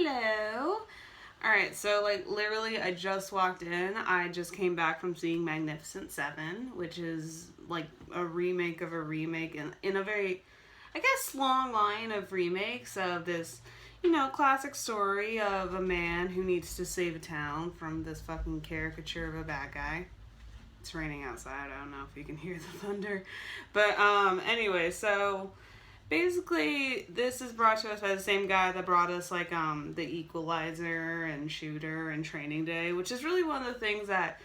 Hello. Alright, so like literally I just walked in. I just came back from seeing Magnificent Seven, which is like a remake of a remake in a very, I guess, long line of remakes of this, classic story of a man who needs to save a town from this fucking caricature of a bad guy. It's raining outside. I don't know if you can hear the thunder. But anyway, so basically this is brought to us by the same guy that brought us like The Equalizer and Shooter and Training Day, which is really one of the things that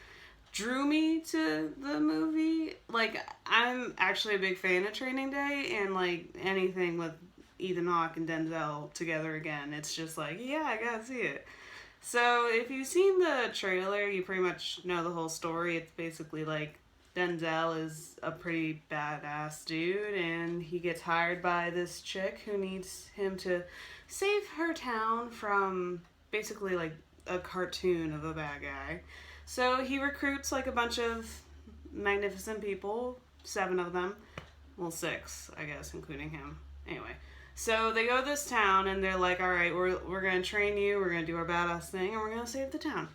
drew me to the movie. Like, I'm actually a big fan of Training Day, and like anything with Ethan Hawke and Denzel together again, it's just like, yeah, I gotta see it. So if you've seen the trailer, you pretty much know the whole story. It's basically like Denzel is a pretty badass dude, and he gets hired by this chick who needs him to save her town from basically like a cartoon of a bad guy. So he recruits like a bunch of magnificent people, 7 of them. Well, 6, I guess, including him. Anyway. So they go to this town, and they're like, all right, we're going to train you, we're going to do our badass thing, and we're going to save the town.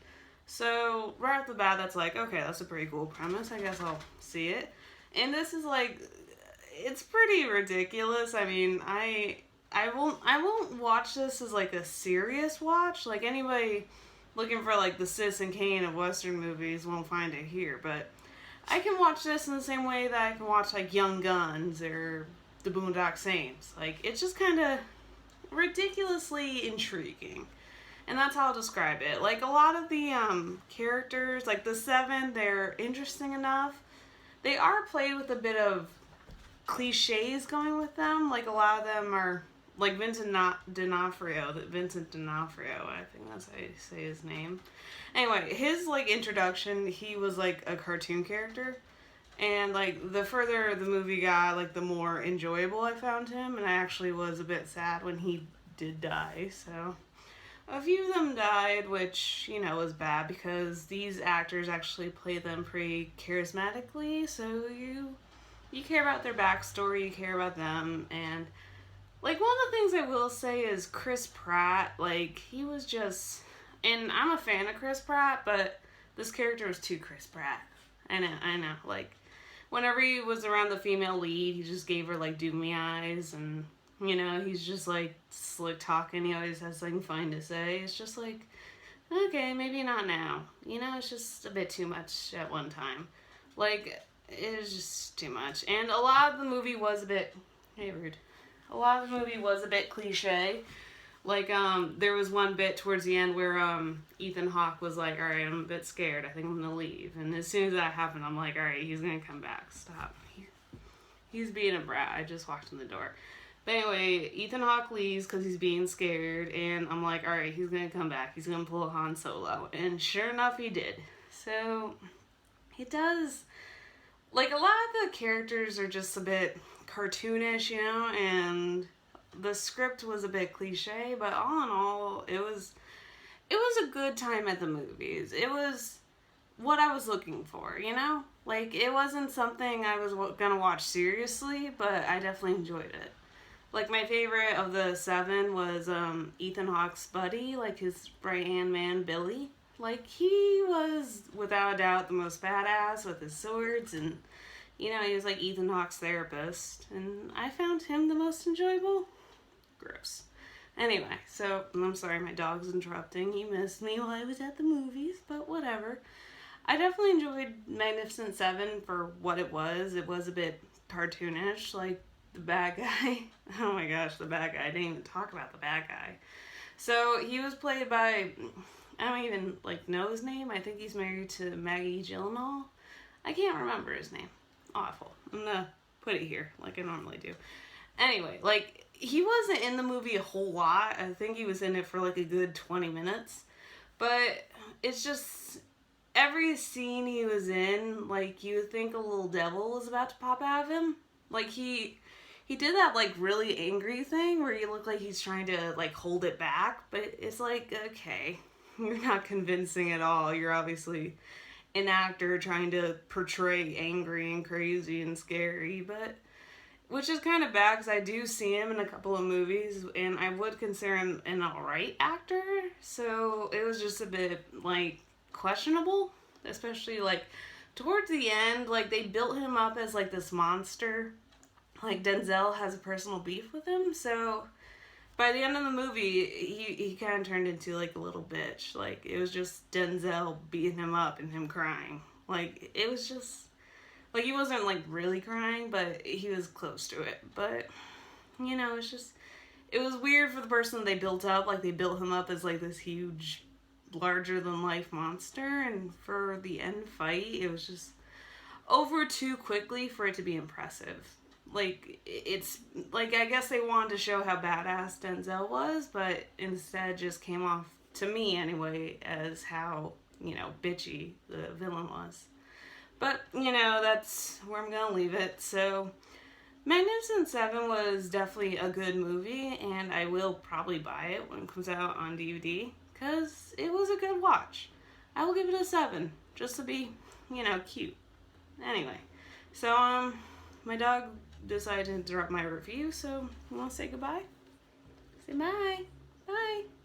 So right off the bat, that's like, okay, that's a pretty cool premise. I guess I'll see it. And this is like, it's pretty ridiculous. I mean, I won't watch this as like a serious watch. Like, anybody looking for like the Sis and Kane of Western movies won't find it here. But I can watch this in the same way that I can watch like Young Guns or The Boondock Saints. Like, it's just kind of ridiculously intriguing. And that's how I'll describe it. Like, a lot of the characters, like the 7, they're interesting enough. They are played with a bit of cliches going with them. Like, a lot of them are, like Vincent D'Onofrio, I think that's how you say his name. Anyway, his, like, introduction, he was, like, a cartoon character. And, like, the further the movie got, like, the more enjoyable I found him. And I actually was a bit sad when he did die, so a few of them died, which, was bad because these actors actually play them pretty charismatically, so you care about their backstory, you care about them, and, like, one of the things I will say is Chris Pratt, like, he was just, and I'm a fan of Chris Pratt, but this character was too Chris Pratt. I know, like, whenever he was around the female lead, he just gave her, like, doomy eyes, and he's just, like, slick talking. He always has something fun to say. It's just like, okay, maybe not now. It's just a bit too much at one time. Like, it was just too much. And a lot of the movie was a bit, hey, rude. A lot of the movie was a bit cliche. Like, there was one bit towards the end where, Ethan Hawke was like, all right, I'm a bit scared. I think I'm gonna leave. And as soon as that happened, I'm like, all right, he's gonna come back. Stop. He's being a brat. I just walked in the door. But anyway, Ethan Hawke leaves because he's being scared, and I'm like, alright, he's going to come back. He's going to pull a Han Solo. And sure enough, he did. So, he does, like, a lot of the characters are just a bit cartoonish, and the script was a bit cliche, but all in all, it was a good time at the movies. It was what I was looking for, Like, it wasn't something I was going to watch seriously, but I definitely enjoyed it. Like, my favorite of the 7 was Ethan Hawke's buddy, like his right-hand man, Billy. Like, he was, without a doubt, the most badass with his swords, and, he was like Ethan Hawke's therapist, and I found him the most enjoyable. Gross. Anyway, so, I'm sorry, my dog's interrupting. He missed me while I was at the movies, but whatever. I definitely enjoyed Magnificent Seven for what it was. It was a bit cartoonish, like, the bad guy. Oh my gosh, the bad guy. I didn't even talk about the bad guy. So he was played by, I don't even like know his name. I think he's married to Maggie Gyllenhaal. I can't remember his name. Awful. I'm gonna put it here like I normally do. Anyway, like, he wasn't in the movie a whole lot. I think he was in it for like a good 20 minutes. But it's just, every scene he was in, like, you would think a little devil was about to pop out of him. Like, he did that, like, really angry thing where you look like he's trying to, like, hold it back. But it's like, okay, you're not convincing at all. You're obviously an actor trying to portray angry and crazy and scary. But which is kind of bad because I do see him in a couple of movies, and I would consider him an alright actor. So it was just a bit like questionable, especially like towards the end. Like they built him up as like this monster. Like Denzel has a personal beef with him, so by the end of the movie, he kind of turned into like a little bitch. Like it was just Denzel beating him up and him crying. Like it was just like he wasn't like really crying, but he was close to it. But it's just it was weird for the person they built up. Like they built him up as like this huge, larger than life monster, and for the end fight, it was just over too quickly for it to be impressive. Like it's like I guess they wanted to show how badass Denzel was, but instead just came off to me anyway as how bitchy the villain was. But that's where I'm gonna leave it. So Magnificent Seven was definitely a good movie, and I will probably buy it when it comes out on DVD because it was a good watch. I will give it a 7 just to be cute. Anyway, so my dog decided to interrupt my review, so you want to say goodbye? Say bye. Bye.